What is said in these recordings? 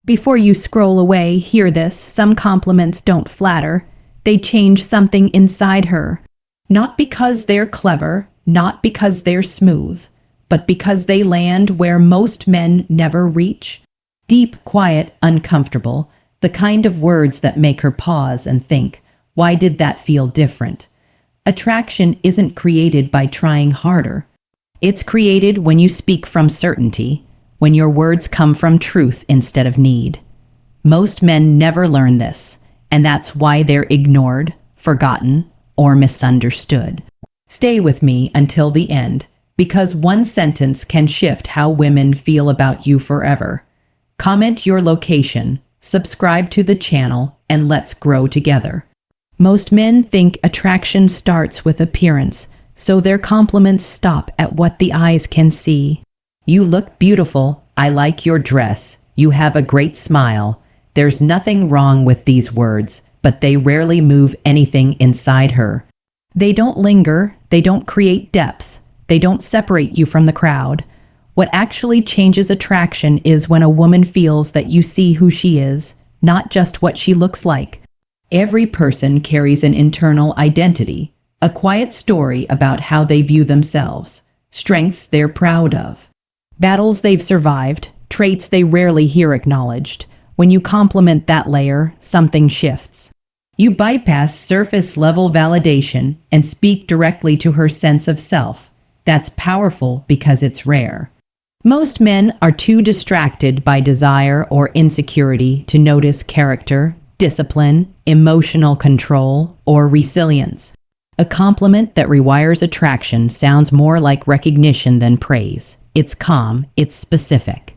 Before you scroll away, hear this. Some compliments don't flatter. They change something inside her. Not because they're clever, not because they're smooth, but because they land where most men never reach. Deep, quiet, uncomfortable, the kind of words that make her pause and think, why did that feel different? Attraction isn't created by trying harder. It's created when you speak from certainty, when your words come from truth instead of need. Most men never learn this, and that's why they're ignored, forgotten, or misunderstood. Stay with me until the end, because one sentence can shift how women feel about you forever. Comment your location, subscribe to the channel, and let's grow together. Most men think attraction starts with appearance, so their compliments stop at what the eyes can see. You look beautiful, I like your dress, you have a great smile. There's nothing wrong with these words, but they rarely move anything inside her. They don't linger, they don't create depth, they don't separate you from the crowd. What actually changes attraction is when a woman feels that you see who she is, not just what she looks like. Every person carries an internal identity, a quiet story about how they view themselves, strengths they're proud of, battles they've survived, traits they rarely hear acknowledged. When you compliment that layer, something shifts. You bypass surface-level validation and speak directly to her sense of self. That's powerful because it's rare. Most men are too distracted by desire or insecurity to notice character, discipline, emotional control, or resilience. A compliment that rewires attraction sounds more like recognition than praise. It's calm, it's specific.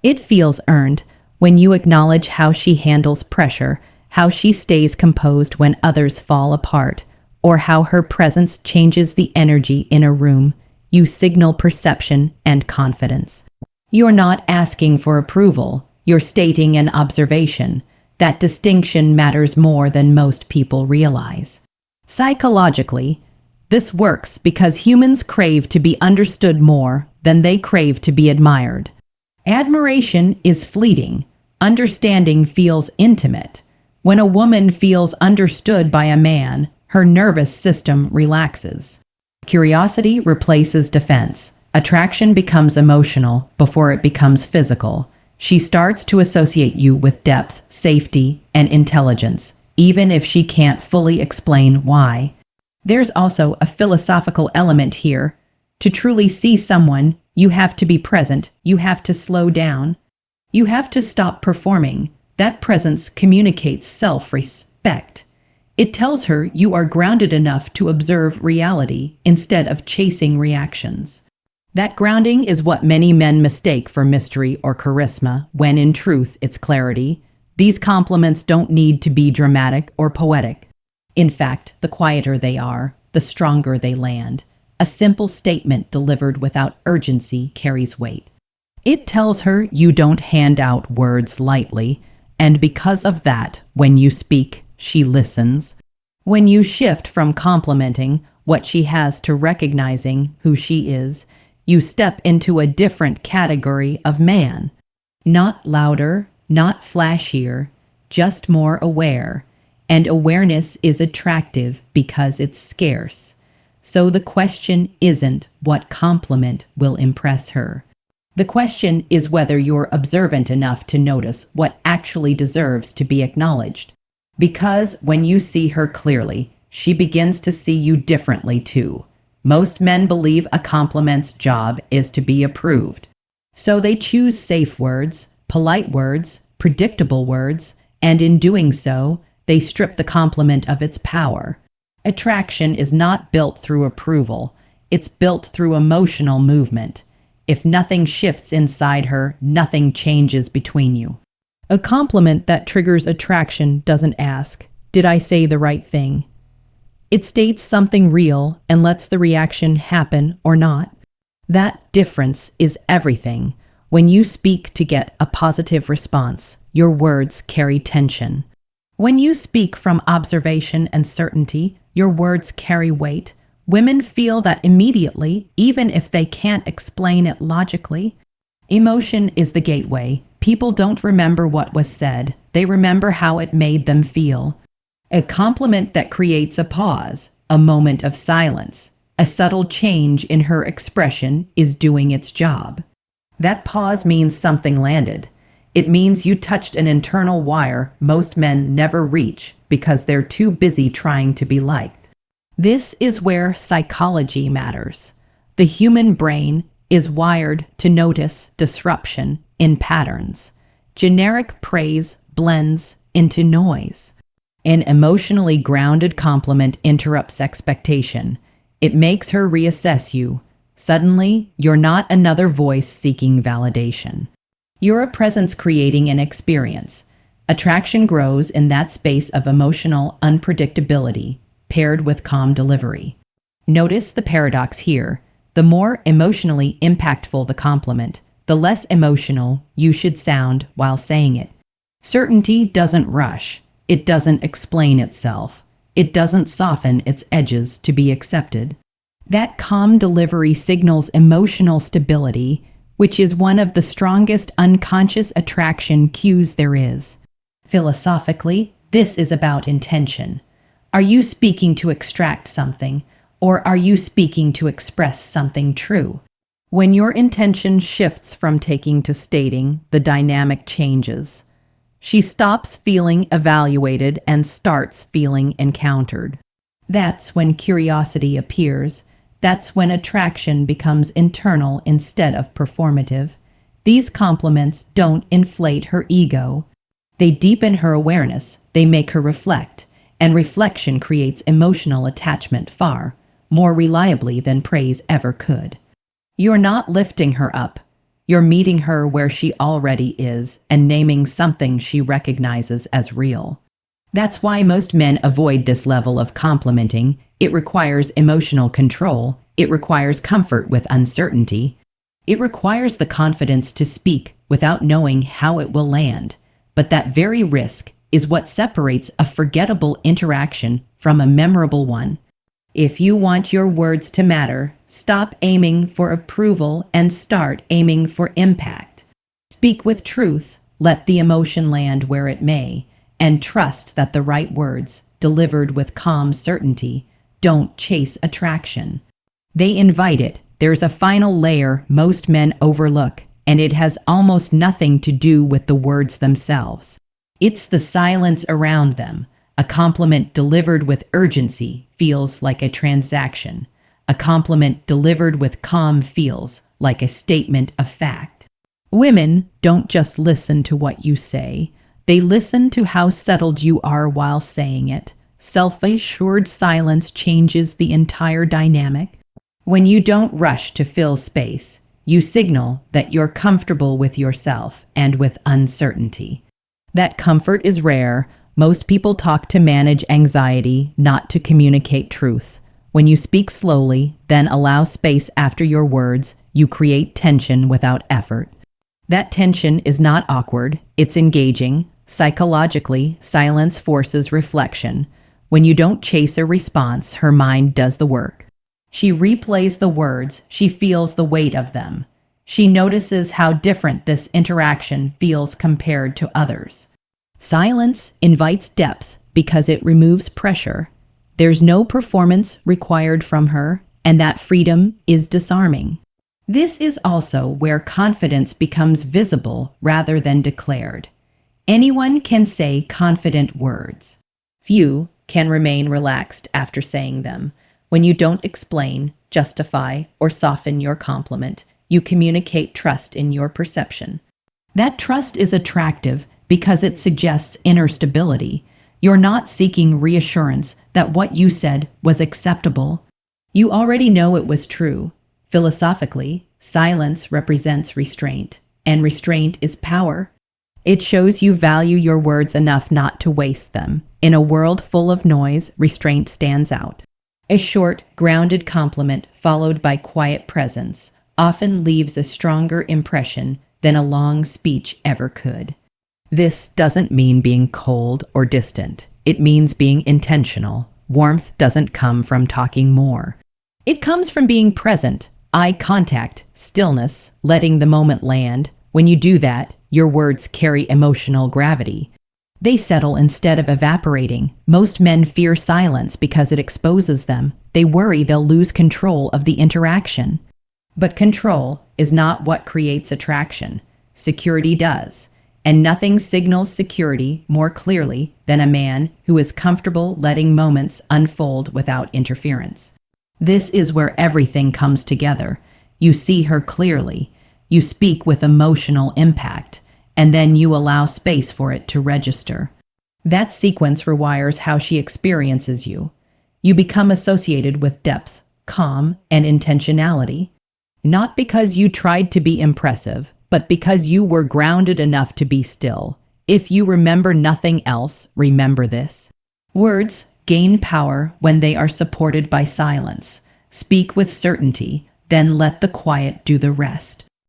It feels earned when you acknowledge how she handles pressure, how she stays composed when others fall apart, or how her presence changes the energy in a room. You signal perception and confidence. You're not asking for approval, you're stating an observation. That distinction matters more than most people realize. Psychologically, this works because humans crave to be understood more than they crave to be admired. Admiration is fleeting. Understanding feels intimate. When a woman feels understood by a man, her nervous system relaxes. Curiosity replaces defense. Attraction becomes emotional before it becomes physical. She starts to associate you with depth, safety, and intelligence, even if she can't fully explain why. There's also a philosophical element here. To truly see someone, you have to be present, you have to slow down, you have to stop performing. That presence communicates self-respect. It tells her you are grounded enough to observe reality instead of chasing reactions. That grounding is what many men mistake for mystery or charisma, when in truth it's clarity. These compliments don't need to be dramatic or poetic. In fact, the quieter they are, the stronger they land. A simple statement delivered without urgency carries weight. It tells her you don't hand out words lightly, and because of that, when you speak, she listens. When you shift from complimenting what she has to recognizing who she is, you step into a different category of man. Not louder, not flashier, just more aware. And awareness is attractive because it's scarce. So the question isn't what compliment will impress her. The question is whether you're observant enough to notice what actually deserves to be acknowledged. Because when you see her clearly, she begins to see you differently too. Most men believe a compliment's job is to be approved. So they choose safe words, polite words, predictable words, and in doing so, they strip the compliment of its power. Attraction is not built through approval. It's built through emotional movement. If nothing shifts inside her, nothing changes between you. A compliment that triggers attraction doesn't ask, "Did I say the right thing?" It states something real and lets the reaction happen or not. That difference is everything. When you speak to get a positive response, your words carry tension. When you speak from observation and certainty, your words carry weight. Women feel that immediately, even if they can't explain it logically. Emotion is the gateway. People don't remember what was said, they remember how it made them feel. A compliment that creates a pause, a moment of silence, a subtle change in her expression is doing its job. That pause means something landed. It means you touched an internal wire most men never reach because they're too busy trying to be liked. This is where psychology matters. The human brain is wired to notice disruption in patterns. Generic praise blends into noise. An emotionally grounded compliment interrupts expectation. It makes her reassess you. Suddenly, you're not another voice seeking validation. You're a presence creating an experience. Attraction grows in that space of emotional unpredictability, paired with calm delivery. Notice the paradox here. The more emotionally impactful the compliment, the less emotional you should sound while saying it. Certainty doesn't rush. It doesn't explain itself. It doesn't soften its edges to be accepted. That calm delivery signals emotional stability, which is one of the strongest unconscious attraction cues there is. Philosophically, this is about intention. Are you speaking to extract something, or are you speaking to express something true? When your intention shifts from taking to stating, the dynamic changes. She stops feeling evaluated and starts feeling encountered. That's when curiosity appears. That's when attraction becomes internal instead of performative. These compliments don't inflate her ego. They deepen her awareness. They make her reflect. And reflection creates emotional attachment far more reliably than praise ever could. You're not lifting her up. You're meeting her where she already is and naming something she recognizes as real. That's why most men avoid this level of complimenting. It requires emotional control. It requires comfort with uncertainty. It requires the confidence to speak without knowing how it will land. But that very risk is what separates a forgettable interaction from a memorable one. If you want your words to matter, stop aiming for approval and start aiming for impact. Speak with truth, let the emotion land where it may, and trust that the right words, delivered with calm certainty, don't chase attraction. They invite it. There's a final layer most men overlook, and it has almost nothing to do with the words themselves. It's the silence around them. A compliment delivered with urgency feels like a transaction. A compliment delivered with calm feels like a statement of fact. Women don't just listen to what you say. They listen to how settled you are while saying it. Self-assured silence changes the entire dynamic. When you don't rush to fill space, you signal that you're comfortable with yourself and with uncertainty. That comfort is rare. Most people talk to manage anxiety, not to communicate truth. When you speak slowly, then allow space after your words, you create tension without effort. That tension is not awkward, it's engaging. Psychologically, silence forces reflection. When you don't chase a response, her mind does the work. She replays the words, she feels the weight of them. She notices how different this interaction feels compared to others. Silence invites depth because it removes pressure. There's no performance required from her, and that freedom is disarming. This is also where confidence becomes visible rather than declared. Anyone can say confident words. Few can remain relaxed after saying them. When you don't explain, justify, or soften your compliment, you communicate trust in your perception. That trust is attractive because it suggests inner stability. You're not seeking reassurance that what you said was acceptable. You already know it was true. Philosophically, silence represents restraint, and restraint is power. It shows you value your words enough not to waste them. In a world full of noise, restraint stands out. A short, grounded compliment followed by quiet presence often leaves a stronger impression than a long speech ever could. This doesn't mean being cold or distant. It means being intentional. Warmth doesn't come from talking more. It comes from being present, eye contact, stillness, letting the moment land. When you do that, your words carry emotional gravity. They settle instead of evaporating. Most men fear silence because it exposes them. They worry they'll lose control of the interaction. But control is not what creates attraction. Security does. And nothing signals security more clearly than a man who is comfortable letting moments unfold without interference. This is where everything comes together. You see her clearly. You speak with emotional impact, and then you allow space for it to register. That sequence rewires how she experiences you. You become associated with depth, calm, and intentionality. Not because you tried to be impressive, but because you were grounded enough to be still. If you remember nothing else, remember this. Words gain power when they are supported by silence. Speak with certainty, then let the quiet do the rest.